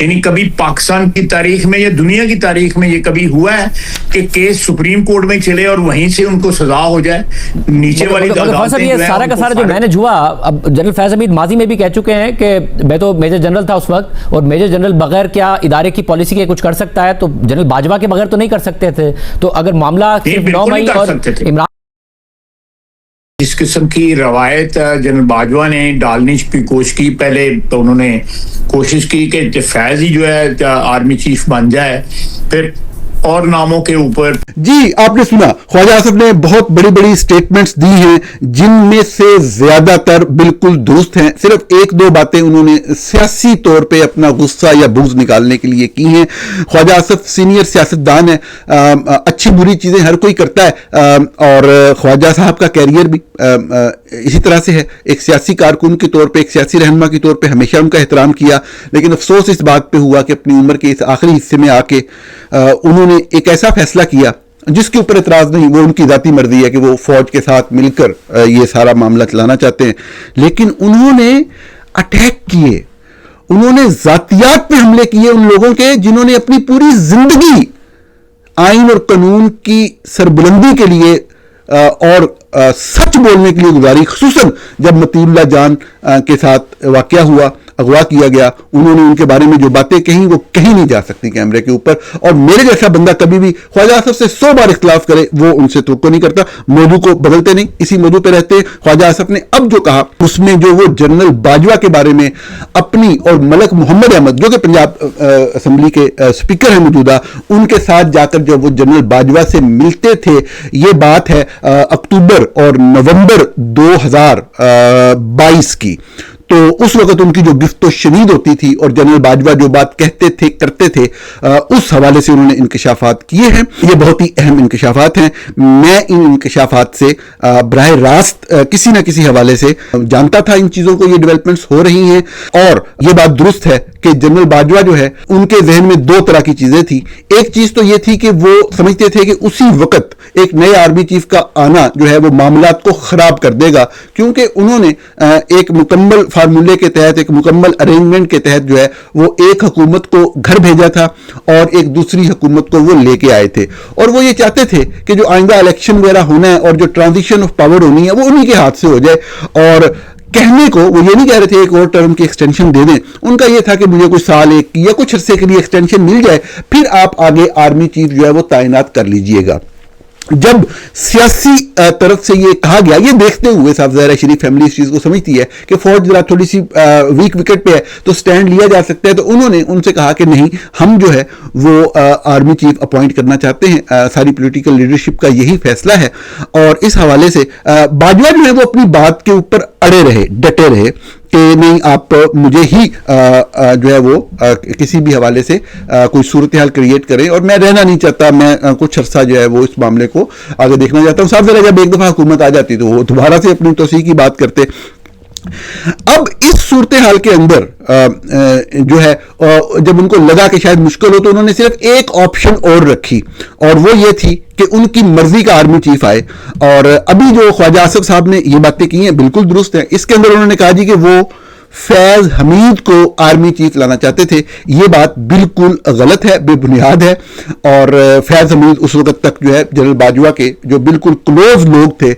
یعنی کبھی پاکستان کی تاریخ میں یا دنیا کی تاریخ میں یہ کبھی ہوا ہے کہ کیس سپریم کورٹ میں چلے اور وہیں سے ان کو سزا ہو جائے؟ نیچے والی یہ سارا کا سارا جو مینج ہوا، اب جنرل فیض حمید ماضی میں بھی کہہ چکے ہیں کہ میں تو میجر جنرل تھا اس وقت، اور میجر جنرل بغیر کیا ادارے کی پالیسی کے کچھ کر سکتا ہے، تو جنرل باجوہ کے بغیر تو نہیں کر سکتے تھے. تو اگر معاملہ صرف 9 مئی اور عمران اس قسم کی روایت جنرل باجوہ نے ڈالنے کی کوشش کی، پہلے تو انہوں نے کوشش کی کہ فیض ہی جو ہے آرمی چیف بن جائے، پھر اور ناموں کے اوپر. جی آپ نے سنا خواجہ آصف نے بہت بڑی بڑی سٹیٹمنٹس دی ہیں جن میں سے زیادہ تر بالکل درست ہیں. صرف ایک دو باتیں انہوں نے سیاسی طور پہ اپنا غصہ یا بغض نکالنے کے لیے کی ہیں. خواجہ آصف سینئر سیاستدان ہے، اچھی بری چیزیں ہر کوئی کرتا ہے، اور خواجہ صاحب کا کیریئر بھی اسی طرح سے ہے. ایک سیاسی کارکن کے طور پہ، ایک سیاسی رہنما کے طور پہ ہمیشہ ان کا احترام کیا، لیکن افسوس اس بات پہ ہوا کہ اپنی عمر کے اس آخری حصے میں آ کے انہوں نے ایک ایسا فیصلہ کیا جس کے اوپر اعتراض نہیں، وہ ان کی ذاتی مرضی ہے کہ وہ فوج کے ساتھ مل کر یہ سارا معاملہ چلانا چاہتے ہیں، لیکن انہوں نے اٹیک کیے، انہوں نے ذاتیات پہ حملے کیے ان لوگوں کے جنہوں نے اپنی پوری زندگی آئین اور قانون کی سربلندی کے لیے اور سچ بولنے کے لیے گزاری. خصوصاً جب مطیع اللہ جان کے ساتھ واقعہ ہوا، اغوا کیا گیا، انہوں نے ان کے بارے میں جو باتیں کہیں وہ کہیں نہیں جا سکتی کیمرے کے اوپر. اور میرے جیسا بندہ کبھی بھی خواجہ آصف سے 100 بار اختلاف کرے وہ ان سے توقع نہیں کرتا، موضوع کو بدلتے نہیں، اسی موضوع پہ رہتے. خواجہ آصف نے اب جو کہا اس میں جو وہ جنرل باجوہ کے بارے میں اپنی اور ملک محمد احمد جو کہ پنجاب اسمبلی کے اسپیکر ہیں موجودہ، ان کے ساتھ جا کر جب وہ جنرل باجوہ سے ملتے تھے، یہ بات ہے اکتوبر اور نومبر 2022 کی، تو اس وقت ان کی جو گفت و شنید ہوتی تھی اور جنرل باجوہ جو بات کہتے تھے کرتے تھے، اس حوالے سے انہوں نے انکشافات کیے ہیں. یہ بہت ہی اہم انکشافات ہیں. میں ان انکشافات سے براہ راست کسی نہ کسی حوالے سے جانتا تھا ان چیزوں کو، یہ ڈیولپمنٹس ہو رہی ہیں. اور یہ بات درست ہے کہ جنرل باجوہ جو ہے ان کے ذہن میں دو طرح کی چیزیں تھیں. ایک چیز تو یہ تھی کہ وہ سمجھتے تھے کہ اسی وقت ایک نئے آرمی چیف کا آنا جو ہے وہ معاملات کو خراب کر دے گا، کیونکہ انہوں نے ایک مکمل فارمولے کے تحت، ایک مکمل ارینجمنٹ کے تحت جو ہے وہ ایک حکومت کو گھر بھیجا تھا اور ایک دوسری حکومت کو وہ لے کے آئے تھے. اور وہ یہ چاہتے تھے کہ جو آئندہ الیکشن وغیرہ ہونا ہے اور جو ٹرانزیشن آف پاور ہونی ہے وہ انہی کے ہاتھ سے ہو جائے. اور کہنے کو وہ یہ نہیں کہہ رہے تھے ایک اور ٹرم کی ایکسٹینشن دے دیں، ان کا یہ تھا کہ مجھے کچھ سال ایک یا کچھ عرصے کے لیے ایکسٹینشن مل جائے، پھر آپ آگے آرمی چیف جو ہے وہ تعینات کر لیجئے گا. جب سیاسی طرف سے یہ کہا گیا، یہ دیکھتے ہوئے صاحب ظاہر شریف فیملی اس چیز کو سمجھتی ہے کہ فوج ذرا تھوڑی سی ویک وکٹ پہ ہے تو سٹینڈ لیا جا سکتا ہے، تو انہوں نے ان سے کہا کہ نہیں، ہم جو ہے وہ آرمی چیف اپوائنٹ کرنا چاہتے ہیں. ساری پولیٹیکل لیڈرشپ کا یہی فیصلہ ہے. اور اس حوالے سے باجوہ جو ہے وہ اپنی بات کے اوپر اڑے رہے، ڈٹے رہے کہ نہیں، آپ مجھے ہی جو ہے وہ کسی بھی حوالے سے کوئی صورتحال کریٹ کریں، اور میں رہنا نہیں چاہتا، میں کچھ عرصہ جو ہے وہ اس معاملے کو آگے دیکھنا چاہتا ہوں. صاحب ذرا جب ایک دفعہ حکومت آ جاتی تو وہ دوبارہ سے اپنی توسیع کی بات کرتے. اب اس صورتحال کے اندر جو ہے جب ان کو لگا کہ شاید مشکل ہو تو انہوں نے صرف ایک آپشن اور رکھی، اور وہ یہ تھی کہ ان کی مرضی کا آرمی چیف آئے. اور ابھی جو خواجہ آصف صاحب نے یہ باتیں کی ہیں بالکل درست ہیں. اس کے اندر انہوں نے کہا جی کہ وہ فیض حمید کو آرمی چیف لانا چاہتے تھے. یہ بات بالکل غلط ہے، بے بنیاد ہے. اور فیض حمید اس وقت تک جو ہے جنرل باجوہ کے جو بالکل کلوز لوگ تھے،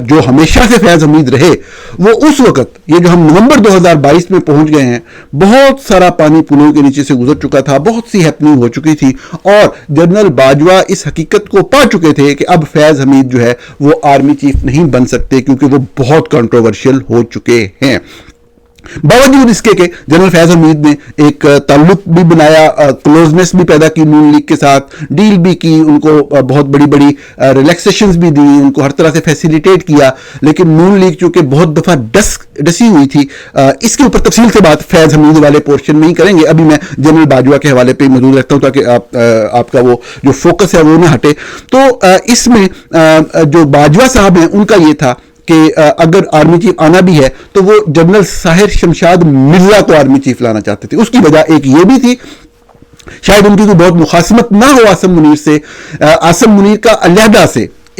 جو ہمیشہ سے فیض حمید رہے، وہ اس وقت یہ جو ہم نومبر 2022 میں پہنچ گئے ہیں، بہت سارا پانی پلوں کے نیچے سے گزر چکا تھا، بہت سی ہیپننگ ہو چکی تھی، اور جنرل باجوہ اس حقیقت کو پا چکے تھے کہ اب فیض حمید جو ہے وہ آرمی چیف نہیں بن سکتے، کیونکہ وہ بہت کنٹروورشل ہو چکے ہیں. باوجود اس کے کہ جنرل فیض حمید نے ایک تعلق بھی بنایا، کلوزنس بھی پیدا کی نون لیگ کے ساتھ، ڈیل بھی کی، ان کو بہت بڑی بڑی ریلیکسیشنز بھی دی، ان کو ہر طرح سے فیسیلیٹیٹ کیا. لیکن نون لیگ چونکہ بہت دفعہ ڈسی ہوئی تھی، اس کے اوپر تفصیل سے بات فیض حمید والے پورشن میں ہی کریں گے. ابھی میں جنرل باجوہ کے حوالے پہ موجود رکھتا ہوں تاکہ آپ کا وہ جو فوکس ہے وہ نہ ہٹے. تو اس میں جو باجوہ صاحب ہیں ان کا یہ تھا کہ اگر آرمی چیف آنا بھی ہے تو وہ جنرل ساحر شمشاد مرزا کو آرمی چیف لانا چاہتے تھے. اس کی وجہ ایک یہ بھی تھی، شاید ان کی کوئی بہت مخاصمت نہ ہو عاصم منیر سے، عاصم منیر کا علیحدہ سے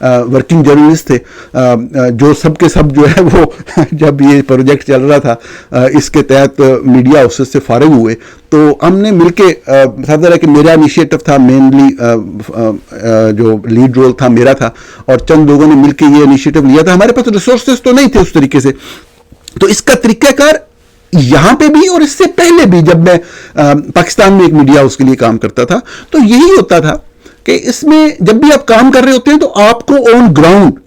ورکنگ جرنلسٹ تھے, جو سب کے سب جو ہے وہ جب یہ پروجیکٹ چل رہا تھا اس کے تحت میڈیا ہاؤسز سے فارغ ہوئے, تو ہم نے مل کے سب طرح کہ میرا انیشیٹو تھا, مینلی جو لیڈ رول تھا میرا تھا, اور چند لوگوں نے مل کے یہ انیشیٹو لیا تھا. ہمارے پاس ریسورسز تو نہیں تھے اس طریقے سے, تو اس کا طریقہ کار یہاں پہ بھی اور اس سے پہلے بھی جب میں پاکستان میں ایک میڈیا ہاؤس کے لیے کام کرتا تھا تو یہی ہوتا تھا کہ اس میں جب بھی آپ کام کر رہے ہوتے ہیں تو آپ کو آن گراؤنڈ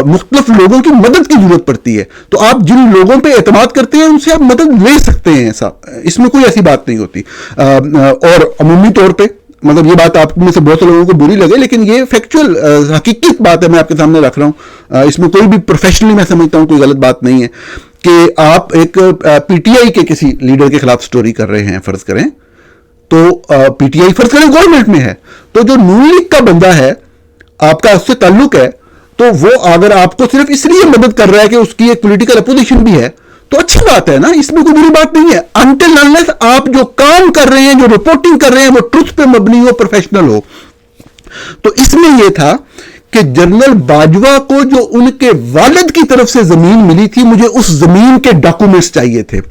مختلف لوگوں کی مدد کی ضرورت پڑتی ہے, تو آپ جن لوگوں پہ اعتماد کرتے ہیں ان سے آپ مدد لے سکتے ہیں, ایسا اس میں کوئی ایسی بات نہیں ہوتی. اور عمومی طور پہ مطلب یہ بات آپ میں سے بہت سے لوگوں کو بری لگے, لیکن یہ فیکچوئل حقیقت بات ہے, میں آپ کے سامنے رکھ رہا ہوں, اس میں کوئی بھی پروفیشنلی میں سمجھتا ہوں کوئی غلط بات نہیں ہے کہ آپ ایک پی ٹی آئی کے کسی لیڈر کے خلاف سٹوری کر رہے ہیں, فرض کریں تو پی ٹی آئی فرض کریں گورنمنٹ میں ہے, تو جو نون لیگ کا بندہ ہے آپ کا اس سے تعلق ہے, تو وہ اگر آپ کو صرف اس لیے مدد کر رہا ہے کہ اس کی ایک پولیٹیکل اپوزیشن بھی ہے تو اچھی بات ہے نا, اس میں کوئی بری بات نہیں ہے, انٹل انلیس آپ جو کام کر رہے ہیں, جو رپورٹنگ کر رہے ہیں وہ ٹروتھ پہ مبنی ہو, پروفیشنل ہو. تو اس میں یہ تھا کہ جنرل باجوہ کو جو ان کے والد کی طرف سے زمین ملی تھی, مجھے اس زمین کے ڈاکومنٹس چاہیے تھے.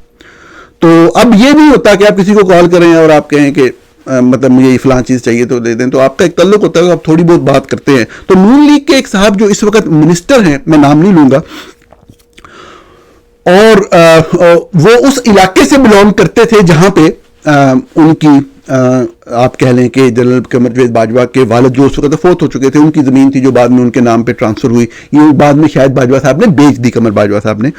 تو اب یہ نہیں ہوتا کہ آپ کسی کو کال کریں اور آپ کہیں کہ مطلب مجھے فلاں چیز چاہیے تو دے دیں, تو آپ کا ایک تعلق ہوتا ہے, آپ تھوڑی بہت بات کرتے ہیں. تو نون لیگ کے ایک صاحب جو اس وقت منسٹر ہیں, میں نام نہیں لوں گا, اور وہ اس علاقے سے بلونگ کرتے تھے جہاں پہ ان کی آپ کہہ لیں کہ جنرل قمر جاوید باجوہ کے والد جو اس وقت فوت ہو چکے تھے, ان کی زمین تھی جو بعد میں ان کے نام پہ ٹرانسفر ہوئی, یہ بعد میں شاید باجوہ صاحب نے بیچ دی, قمر باجوہ صاحب نے.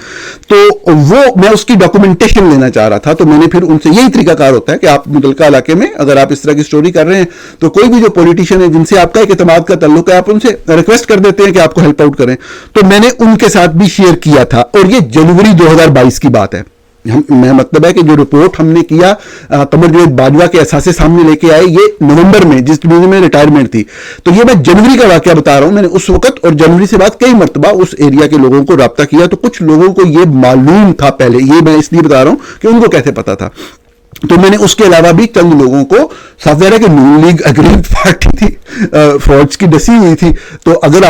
تو وہ میں اس کی ڈاکومنٹیشن لینا چاہ رہا تھا, تو میں نے پھر ان سے یہی طریقہ کار ہوتا ہے کہ آپ متعلقہ علاقے میں اگر آپ اس طرح کی سٹوری کر رہے ہیں تو کوئی بھی جو پولیٹیشین ہے جن سے آپ کا ایک اعتماد کا تعلق ہے, آپ ان سے ریکویسٹ کر دیتے ہیں کہ آپ کو ہیلپ آؤٹ کریں. تو میں نے ان کے ساتھ بھی شیئر کیا تھا, اور یہ جنوری 2022 کی بات ہے. میں مطلب ہے کہ جو رپورٹ ہم نے کیا قمر جاوید باجوہ کے اثاثے سامنے لے کے آئے, یہ نومبر میں جس مہینے میں ریٹائرمنٹ تھی, تو یہ میں جنوری کا واقعہ بتا رہا ہوں. میں نے اس وقت اور جنوری سے بعد کئی مرتبہ اس ایریا کے لوگوں کو رابطہ کیا, تو کچھ لوگوں کو یہ معلوم تھا پہلے, یہ میں اس لیے بتا رہا ہوں کہ ان کو کیسے پتا تھا. تو میں نے اس کے علاوہ بھی چند لوگوں کو, صاف ظاہر ہے کہ نون لیگ اگریڈ پارٹی تھی, فوج کی ڈسی ہوئی تھی, تو اگر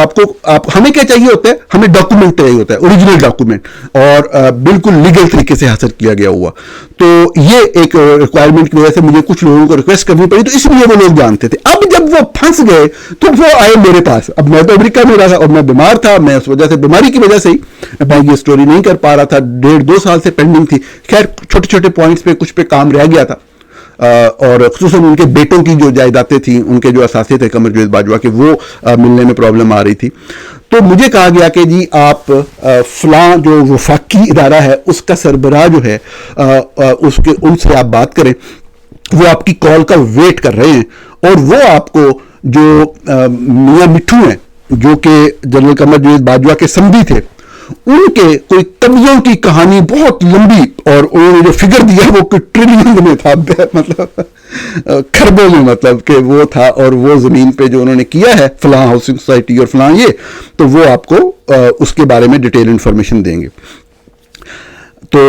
ہمیں کیا چاہیے ہوتا ہے, ہمیں ڈاکومنٹ چاہیے ہوتا ہے, اوریجنل ڈاکومنٹ, اور بالکل لیگل طریقے سے حاصل کیا گیا ہوا. تو یہ ایک ریکوائرمنٹ کی وجہ سے مجھے کچھ لوگوں کو ریکویسٹ کرنی پڑی, تو اس لیے وہ لوگ جانتے تھے. اب جب وہ پھنس گئے تو وہ آئے میرے پاس. اب میں تو امریکہ میں رہا تھا اور میں بیمار تھا, میں اس وجہ سے بیماری کی وجہ سے ہی میں یہ اسٹوری نہیں کر پا رہا تھا, 1.5-2 سال سے پینڈنگ تھی. خیر چھوٹے چھوٹے پوائنٹس پہ کچھ پہ کام رہ گیا تھا, اور خصوصاً ان کے بیٹوں کی جو جائیدادیں تھیں, ان کے جو اثاثے تھے قمر جاوید باجوہ کے, وہ ملنے میں پرابلم آ رہی تھی. تو مجھے کہا گیا کہ جی آپ فلاں جو وفاقی ادارہ ہے اس کا سربراہ جو ہے ان سے آپ بات کریں, وہ آپ کی کال کا ویٹ کر رہے ہیں, اور وہ آپ کو جو میاں مٹھو ہیں جو کہ جنرل قمر جاوید باجوہ کے سمدھی تھے, ان کے کوئی قبضوں کی کہانی بہت لمبی, اور انہوں نے جو فگر دیا وہ کوئی ٹریلین میں تھا, مطلب کھربوں میں, مطلب کہ وہ تھا, اور وہ زمین پہ جو انہوں نے کیا ہے فلاں ہاؤسنگ سوسائٹی اور فلاں یہ, تو وہ آپ کو اس کے بارے میں ڈیٹیل انفارمیشن دیں گے. تو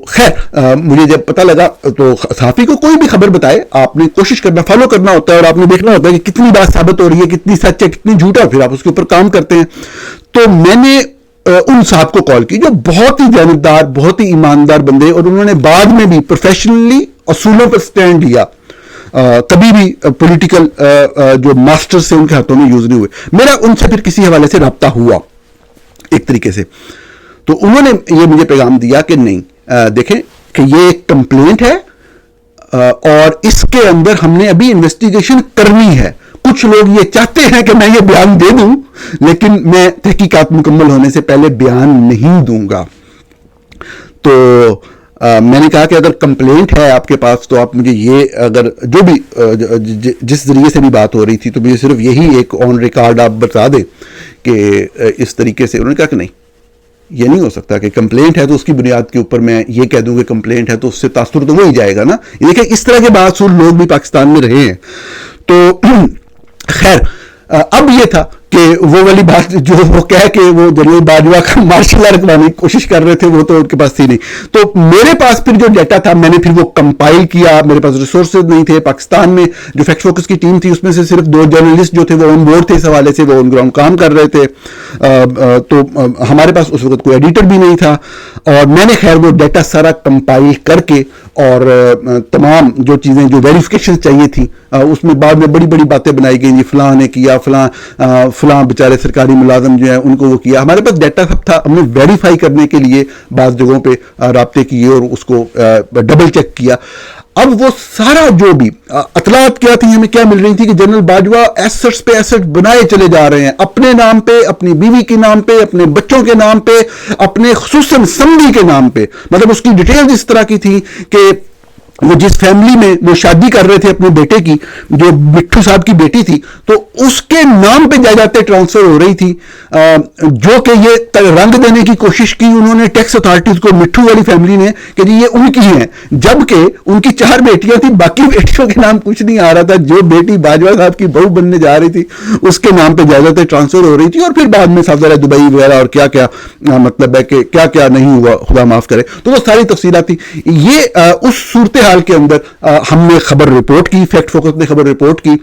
خیر مجھے جب پتہ لگا تو صحافی کو کوئی بھی خبر بتائے آپ نے کوشش کرنا, فالو کرنا ہوتا ہے, اور آپ نے دیکھنا ہوتا ہے کہ کتنی بات ثابت ہو رہی ہے, کتنی سچ ہے, کتنی جھوٹ ہے, پھر آپ اس کے اوپر کام کرتے ہیں. تو میں نے ان صاحب کو کال کی جو بہت ہی دیانتدار, بہت ہی ایماندار بندے, اور انہوں نے بعد میں بھی پروفیشنلی اصولوں پر سٹینڈ لیا, کبھی بھی پولیٹیکل جو ماسٹر سے ان کے ہاتھوں میں یوز نہیں ہوئے. میرا ان سے پھر کسی حوالے سے رابطہ ہوا ایک طریقے سے, تو انہوں نے یہ مجھے پیغام دیا کہ نہیں دیکھیں کہ یہ ایک کمپلینٹ ہے, اور اس کے اندر ہم نے ابھی انویسٹیگیشن کرنی ہے. کچھ لوگ یہ چاہتے ہیں کہ میں یہ بیان دے دوں, لیکن میں تحقیقات مکمل ہونے سے پہلے بیان نہیں دوں گا. تو میں نے کہا کہ اگر کمپلینٹ ہے آپ کے پاس تو آپ مجھے یہ, اگر جو بھی جس ذریعے سے بھی بات ہو رہی تھی, تو مجھے صرف یہی ایک آن ریکارڈ آپ بتا دیں کہ اس طریقے سے. انہوں نے کہا کہ نہیں, یہ نہیں ہو سکتا کہ کمپلینٹ ہے تو اس کی بنیاد کے اوپر میں یہ کہہ دوں کہ کمپلینٹ ہے, تو اس سے تاثر تو وہی جائے گا نا. دیکھیں اس طرح کے باصول لوگ بھی پاکستان میں رہے ہیں. تو خیر اب یہ تھا کہ وہ والی بات جو وہ کہہ کے وہ جنرل باجوہ کا مارشل لا رکھوانے کی کوشش کر رہے تھے وہ تو ان کے پاس تھی نہیں. تو میرے پاس پھر جو ڈیٹا تھا میں نے پھر وہ کمپائل کیا, میرے پاس ریسورسز نہیں تھے. پاکستان میں جو فیکٹ فوکس کی ٹیم تھی اس میں سے صرف 2 جرنلسٹ جو تھے وہ آن بورڈ تھے, اس حوالے سے وہ آن گراؤنڈ کام کر رہے تھے. تو ہمارے پاس اس وقت کوئی ایڈیٹر بھی نہیں تھا, اور میں نے خیر وہ ڈیٹا سارا کمپائل کر کے اور تمام جو چیزیں جو ویریفیکیشن چاہیے تھی اس میں بعد میں بڑی بڑی باتیں بنائی گئی, فلاں نے کیا, فلاں بیچارے سرکاری ملازم جو ہیں ان کو وہ کیا. ہمارے پاس ڈیٹا سب تھا, ہم نے ویریفائی کرنے کے لیے بعض جگہوں پہ رابطے کیے اور اس کو ڈبل چیک کیا. اب وہ سارا جو بھی اطلاعات کیا تھی, ہمیں کیا مل رہی تھی کہ جنرل باجوہ ایسٹس پہ ایسٹ بنائے چلے جا رہے ہیں, اپنے نام پہ, اپنی بیوی کے نام پہ, اپنے بچوں کے نام پہ, اپنے خصوصاً سمری کے نام پہ. مطلب اس کی ڈیٹیل اس طرح کی تھی کہ وہ جس فیملی میں وہ شادی کر رہے تھے اپنے بیٹے کی, جو مٹھو صاحب کی بیٹی تھی, تو اس کے نام پہ جائیدادیں ٹرانسفر ہو رہی تھی, جو کہ یہ رنگ دینے کی کوشش کی انہوں نے ٹیکس اتھارٹیز کو, مٹھو والی فیملی نے, کہ جی یہ ان کی ہیں, جبکہ ان کی 4 بیٹیاں تھیں, باقی بیٹیوں کے نام کچھ نہیں آ رہا تھا. جو بیٹی باجوہ صاحب کی بہو بننے جا رہی تھی اس کے نام پہ جائیدادیں ٹرانسفر ہو رہی تھی, اور پھر بعد میں سب ذرا دبئی وغیرہ اور کیا کیا مطلب ہے کہ کیا کیا نہیں ہوا, خدا معاف کرے. تو وہ ساری تفصیلات تھی. یہ اس صورتحال کے اندر ہم نے خبر رپورٹ کی, فیکٹ فوکس نے خبر رپورٹ کی.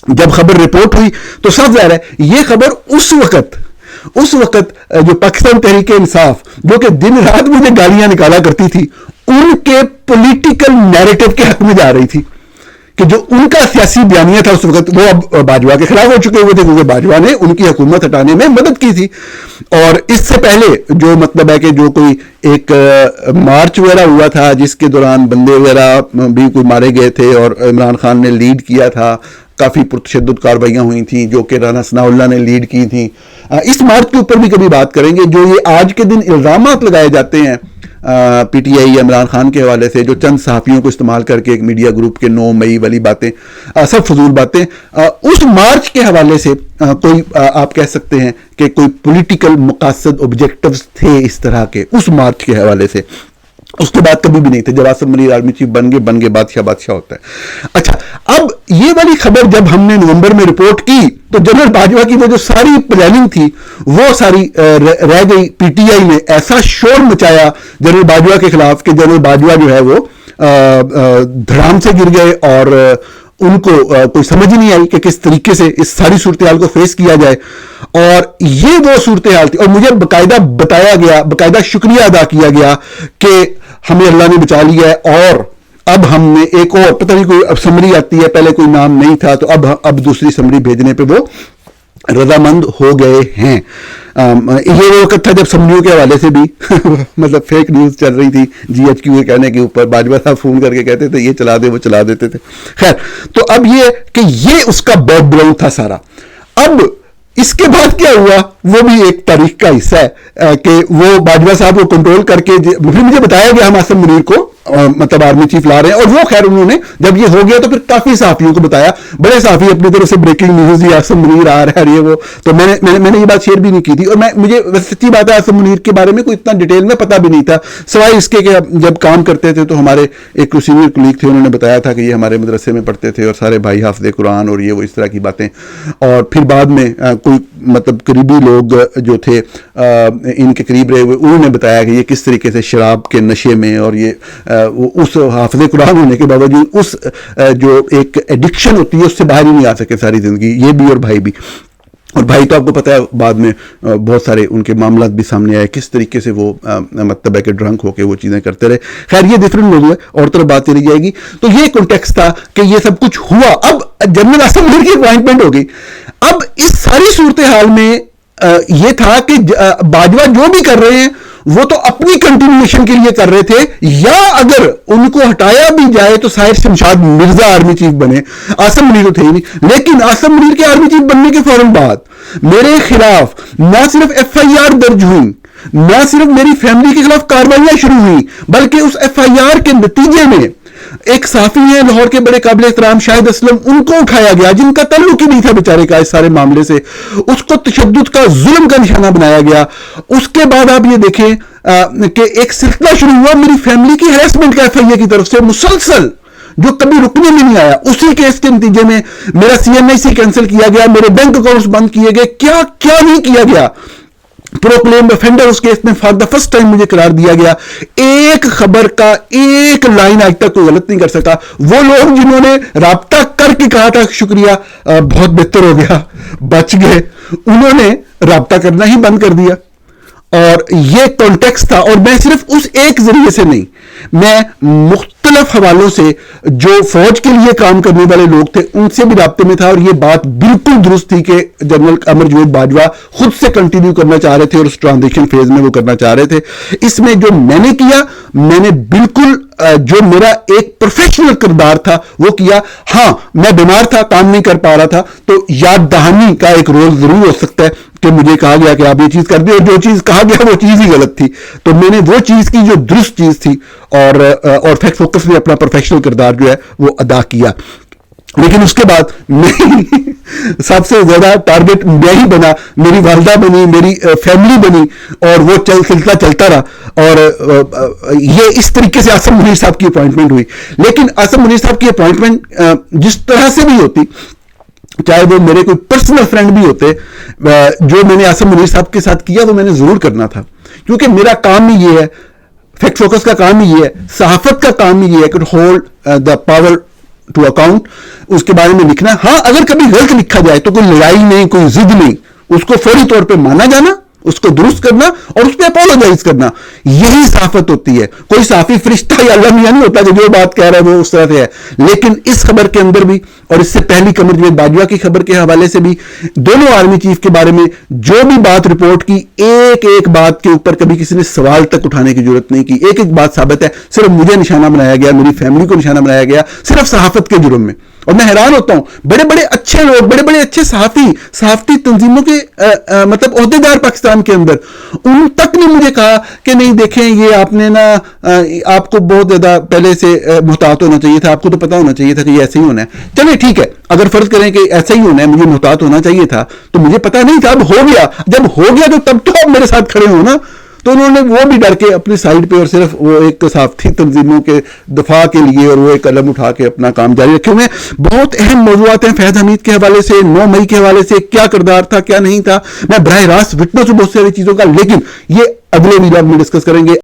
جب خبر رپورٹ ہوئی تو سب ظاہر ہے یہ خبر اس وقت جو پاکستان تحریک انصاف جو کہ دن رات مجھے گالیاں نکالا کرتی تھی, ان کے پولیٹیکل نیریٹو کے حق میں جا رہی تھی, کہ جو ان کا سیاسی بیانیہ تھا اس وقت وہ اب باجوہ کے خلاف ہو چکے ہوئے تھے, کیونکہ باجوہ نے ان کی حکومت ہٹانے میں مدد کی تھی. اور اس سے پہلے جو مطلب ہے کہ جو کوئی ایک مارچ وغیرہ ہوا تھا جس کے دوران بندے وغیرہ بھی کوئی مارے گئے تھے اور عمران خان نے لیڈ کیا تھا, کافی پرتشدد کارروائیاں ہوئی تھیں جو کہ رانا ثناء اللہ نے لیڈ کی تھیں. اس مارچ کے اوپر بھی کبھی بات کریں گے. جو یہ آج کے دن الزامات لگائے جاتے ہیں پی ٹی آئی یا عمران خان کے حوالے سے, جو چند صحافیوں کو استعمال کر کے ایک میڈیا گروپ کے 9 مئی والی باتیں, سب فضول باتیں. اس مارچ کے حوالے سے کوئی آپ کہہ سکتے ہیں کہ کوئی پولیٹیکل مقاصد آبجیکٹوز تھے اس طرح کے اس مارچ کے حوالے سے, اس کے بعد کبھی بھی نہیں تھے. جب آصف منیر آرمی چیف بن گئے بادشاہ ہوتا ہے. اچھا, اب یہ والی خبر جب ہم نے نومبر میں رپورٹ کی تو جنرل باجوہ کی وہ جو ساری پلاننگ تھی وہ ساری رہ گئی. پی ٹی آئی نے ایسا شور مچایا جنرل باجوہ کے خلاف کہ جنرل باجوہ جو ہے وہ دھڑام سے گر گئے, اور ان کو کوئی سمجھ نہیں آئی کہ کس طریقے سے اس ساری صورتحال کو فیس کیا جائے. اور یہ وہ صورتحال تھی, اور مجھے باقاعدہ بتایا گیا, باقاعدہ شکریہ ادا کیا گیا کہ ہمیں اللہ نے بچا لیا ہے, اور اب ہم نے ایک اور پتہ نہیں کوئی سمری آتی ہے, پہلے کوئی نام نہیں تھا تو اب دوسری سمری بھیجنے پہ وہ رضامند ہو گئے ہیں. یہ وہ وقت تھا جب سمریوں کے حوالے سے بھی مطلب فیک نیوز چل رہی تھی, جی ایچ کیو کے کہنے کے اوپر باجوہ صاحب فون کر کے کہتے تھے یہ چلا دے, وہ چلا دیتے تھے. خیر, تو اب یہ کہ یہ اس کا بیک گراؤنڈ تھا سارا. اب اس کے بعد کیا ہوا وہ بھی ایک تاریخ کا حصہ ہے کہ وہ باجوہ صاحب کو کنٹرول کر کے پھر مجھے بتایا گیا ہم آصف منیر کو مطلب آرمی چیف لا رہے ہیں, اور وہ خیر انہوں نے جب یہ ہو گیا تو پھر کافی صحافیوں کو بتایا, بڑے صحافی اپنی طرف سے بریکنگ نیوز دی آصف منیر آ رہا ہے یہ وہ, تو میں نے یہ بات شیئر بھی نہیں کی تھی. اور مجھے سچی بات ہے آصف منیر کے بارے میں کوئی اتنا ڈیٹیل میں پتہ بھی نہیں تھا, سوائے اس کے کہ جب کام کرتے تھے تو ہمارے ایک سینئر کلیگ تھے, انہوں نے بتایا تھا کہ یہ ہمارے مدرسے میں پڑھتے تھے اور سارے بھائی حافظ قرآن اور یہ وہ اس طرح کی باتیں. اور پھر بعد میں کوئی مطلب قریبی لوگ جو تھے ان کے قریب رہے ہوئے, انہوں نے بتایا کہ یہ کس طریقے سے شراب کے نشے میں اور یہ اس حافظ قرآن ہونے کے باوجود اس جو ایک ایڈکشن ہوتی ہے اس سے باہر ہی نہیں آ سکے ساری زندگی, یہ بھی اور بھائی بھی. اور بھائی تو آپ کو پتا ہے بعد میں بہت سارے ان کے معاملات بھی سامنے آئے کس طریقے سے وہ مطلب ہے کہ ڈرنک ہو کے وہ چیزیں کرتے رہے. خیر یہ ڈفرینٹ موضوع ہے, اور طرف بات چلی جائے گی. تو یہ کانٹیکسٹ تھا کہ یہ سب کچھ ہوا. اب جنرل آصف منیر کی اپوائنٹمنٹ ہو گئی. اب اس ساری صورتحال میں یہ تھا کہ باجوہ جو بھی کر رہے ہیں وہ تو اپنی کنٹینیوشن کے لیے کر رہے تھے, یا اگر ان کو ہٹایا بھی جائے تو ساحر شمشاد مرزا آرمی چیف بنے, آصف منیر تو تھے ہی نہیں. لیکن آصف منیر کے آرمی چیف بننے کے فوراً بعد میرے خلاف نہ صرف ایف آئی آر درج ہوئی, نہ صرف میری فیملی کے خلاف کارروائیاں شروع ہوئیں, بلکہ اس ایف آئی آر کے نتیجے میں ایک صحافی ہیں لاہور کے بڑے قابل احترام شاہد اسلم, ان کو اٹھایا گیا جن کا تعلق ہی نہیں تھا بیچارے کا اس سارے معاملے سے, اس کو تشدد کا ظلم کا نشانہ بنایا گیا. اس کے بعد آپ یہ دیکھیں کہ ایک سلسلہ شروع ہوا میری فیملی کی ہیراسمنٹ کا ایف آئی اے کی طرف سے, مسلسل جو کبھی رکنے میں نہیں آیا. اسی کیس کے نتیجے میں میرا CNIC کینسل کیا گیا, میرے بینک اکاؤنٹس بند کیے گئے. کیا کیا نہیں کیا گیا. پروکلیم افینڈر اس کیس میں فار دا فرسٹ ٹائم مجھے قرار دیا گیا. ایک خبر کا ایک لائن آج تک کوئی غلط نہیں کر سکا. وہ لوگ جنہوں نے رابطہ کر کے کہا تھا شکریہ بہت بہتر ہو گیا بچ گئے, انہوں نے رابطہ کرنا ہی بند کر دیا. اور یہ کانٹیکسٹ تھا, اور میں صرف اس ایک ذریعے سے نہیں, میں مختلف حوالوں سے جو فوج کے لیے کام کرنے والے لوگ تھے ان سے بھی رابطے میں تھا. اور یہ بات بالکل درست تھی کہ جنرل امر جاوید باجوہ خود سے کنٹینیو کرنا چاہ رہے تھے اور اس ٹرانزیشن فیز میں وہ کرنا چاہ رہے تھے. اس میں جو میں نے کیا, میں نے بالکل جو میرا ایک پروفیشنل کردار تھا وہ کیا. ہاں میں بیمار تھا, کام نہیں کر پا رہا تھا, تو یاد دہانی کا ایک رول ضرور ہو سکتا ہے کہ مجھے کہا گیا کہ آپ یہ چیز کر دیں, اور جو چیز کہا گیا وہ چیز ہی غلط تھی. تو میں نے وہ چیز کی جو درست چیز تھی, اور فیکٹ فوکس نے اپنا پروفیشنل کردار جو ہے وہ ادا کیا. لیکن اس کے بعد میں سب سے زیادہ ٹارگٹ میں ہی بنا, میری والدہ بنی, میری فیملی بنی, اور وہ سلسلہ چلتا رہا. اور یہ اس طریقے سے عاصم منیر صاحب کی اپوائنٹمنٹ ہوئی. لیکن عاصم منیر صاحب کی اپوائنٹمنٹ جس طرح سے بھی ہوتی, چاہے وہ میرے کوئی پرسنل فرینڈ بھی ہوتے, جو میں نے عاصم منیر صاحب کے ساتھ کیا وہ میں نے ضرور کرنا تھا, کیونکہ میرا کام ہی یہ ہے, فیکٹ فوکس کا کام ہی یہ ہے, صحافت کا کام ہی یہ ہے کہ hold the power to account, اس کے بارے میں لکھنا. ہاں اگر کبھی غلط لکھا جائے تو کوئی لڑائی نہیں, کوئی ضد نہیں, اس کو فوری طور پہ مانا جانا, اس کو درست کرنا اور اس پہ اپولوجائز کرنا. یہی صحافت ہوتی ہے. کوئی صحافی فرشتہ یا اللہ میاں نہیں ہوتا کہ جو بات کہہ رہا ہے وہ اس طرح سے ہے. لیکن اس خبر کے اندر بھی, اور اس سے پہلی قمر جاوید باجوہ کی خبر کے حوالے سے بھی, دونوں آرمی چیف کے بارے میں جو بھی بات رپورٹ کی, ایک ایک بات کے اوپر کبھی کسی نے سوال تک اٹھانے کی ضرورت نہیں کی. ایک ایک بات ثابت ہے, صرف مجھے نشانہ بنایا گیا, میری فیملی کو نشانہ بنایا گیا, صرف صحافت کے جرم میں. اور میں حیران ہوتا ہوں, بڑے بڑے اچھے لوگ, بڑے بڑے اچھے صحافتی تنظیموں کے مطلب عہدیدار پاکستان کے اندر, ان تک نے مجھے کہا کہ نہیں دیکھیں یہ آپ نے نا, آپ کو بہت زیادہ پہلے سے محتاط ہونا چاہیے تھا, آپ کو تو پتا ہونا چاہیے تھا کہ یہ ایسے ہی ہونا ہے. چلیں ٹھیک ہے, اگر فرض کریں کہ ایسا ہی ہونا ہے, مجھے محتاط ہونا چاہیے تھا, تو مجھے پتا نہیں تھا, اب ہو گیا. جب ہو گیا تو تب تو آپ میرے ساتھ کھڑے ہو نا. تو انہوں نے وہ بھی ڈر کے اپنی سائڈ پہ, اور صرف وہ ایک صحافتی تنظیموں کے دفاع کے لیے, اور وہ ایک قلم اٹھا کے اپنا کام جاری رکھے ہوئے. بہت اہم موضوعات ہیں فیض حمید کے حوالے سے, 9 مئی کے حوالے سے, کیا کردار تھا کیا نہیں تھا, میں براہ راست وٹنس ہوں بہت ساری چیزوں کا, لیکن یہ اگلے ویڈیو میں ڈسکس کریں گے.